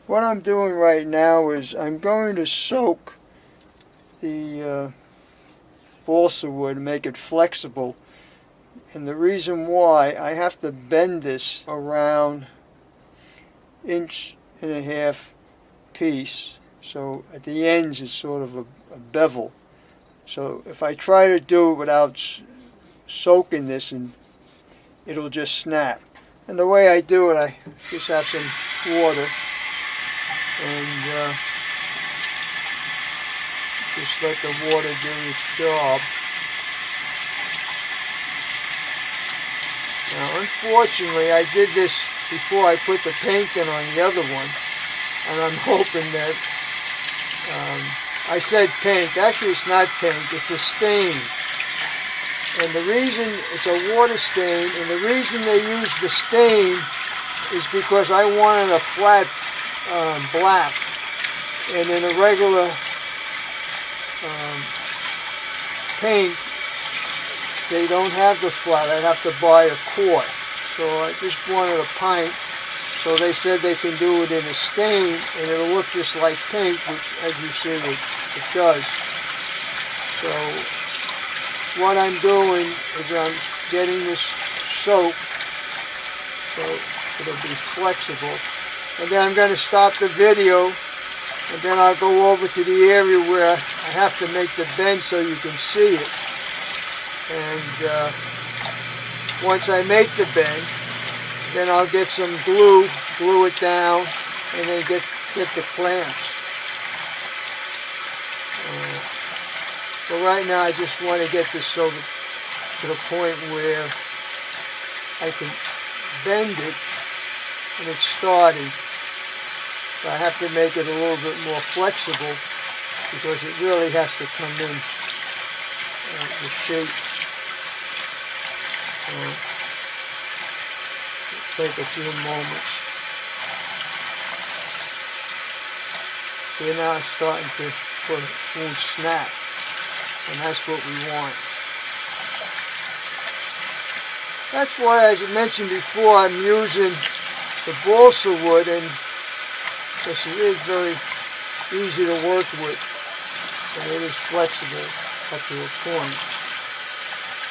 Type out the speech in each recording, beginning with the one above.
what I'm doing right now is I'm going to soak the balsa wood and make it flexible. And the reason why, I have to bend this around 1.5 piece. So at the ends it's sort of a bevel. So if I try to do it without soaking this, and it'll just snap. And the way I do it, I just have some water and just let the water do its job. Now, unfortunately, I did this before I put the paint in on the other one, and I'm hoping that, I said paint, actually it's not paint, it's a stain. And the reason it's a water stain, and the reason they use the stain is because I wanted a flat black, and in a regular paint they don't have the flat. I have to buy a quart. So I just wanted a pint. So they said they can do it in a stain and it'll look just like paint, which as you see it does. So what I'm doing is I'm getting this soaked so it'll be flexible. And then I'm going to stop the video, and then I'll go over to the area where I have to make the bend so you can see it. And once I make the bend, then I'll get some glue it down, and then get the clamps. But right now I just want to get this so to the point where I can bend it and it's starting. But I have to make it a little bit more flexible because it really has to come in the shape. Take a few moments. See, now it's starting to won't snap, and that's what we want. That's why, as I mentioned before, I'm using the balsa wood, and because it is very easy to work with, and it is flexible up to a point.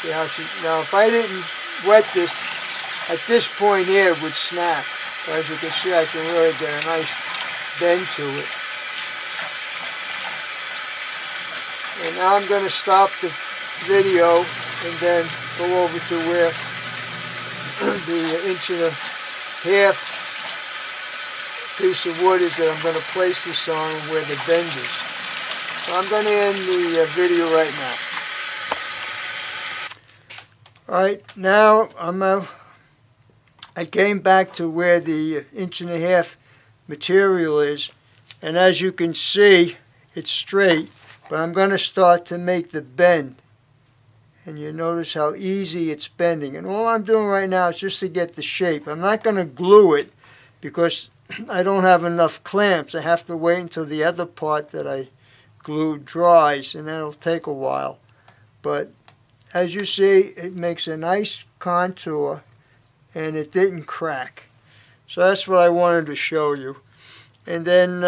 See how now if I didn't wet this, at this point here it would snap. But as you can see, I can really get a nice bend to it. And now I'm going to stop the video and then go over to where the 1.5 piece of wood is that I'm going to place this on, where the bend is. So I'm going to end the video right now. Alright, now I came back to where the 1.5 material is, and as you can see, it's straight, but I'm going to start to make the bend. And you notice how easy it's bending. And all I'm doing right now is just to get the shape. I'm not going to glue it because I don't have enough clamps. I have to wait until the other part that I glued dries, and that'll take a while. But as you see, it makes a nice contour and it didn't crack. So that's what I wanted to show you. And then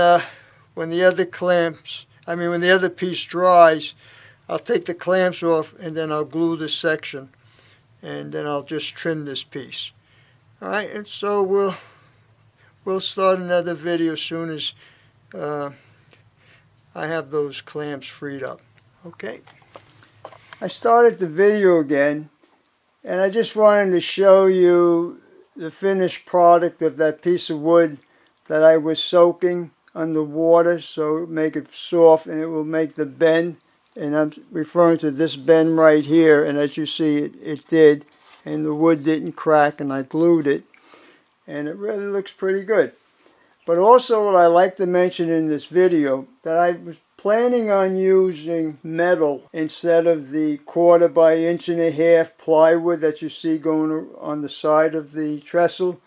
when the other piece dries, I'll take the clamps off and then I'll glue this section, and then I'll just trim this piece. Alright, and so we'll start another video as soon as I have those clamps freed up. Okay. I started the video again, and I just wanted to show you the finished product of that piece of wood that I was soaking under water, so it will make it soft and it will make the bend. And I'm referring to this bend right here, and as you see, it did, and the wood didn't crack, and I glued it, and it really looks pretty good. But also what I like to mention in this video, that I was planning on using metal instead of the 1/4 by 1.5 inch plywood that you see going on the side of the trestle.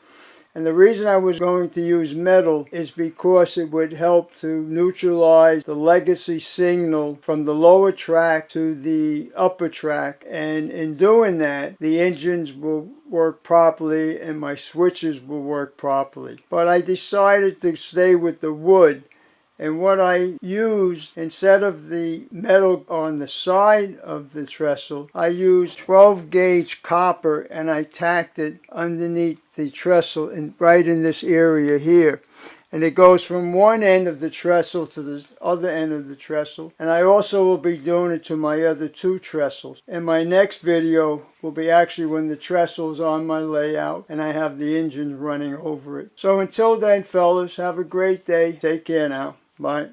And the reason I was going to use metal is because it would help to neutralize the legacy signal from the lower track to the upper track. And in doing that, the engines will work properly and my switches will work properly. But I decided to stay with the wood. And what I used, instead of the metal on the side of the trestle, I used 12 gauge copper and I tacked it underneath the trestle and right in this area here. And it goes from one end of the trestle to the other end of the trestle. And I also will be doing it to my other two trestles. And my next video will be actually when the trestle is on my layout and I have the engine running over it. So until then, fellas, have a great day. Take care now. Bye.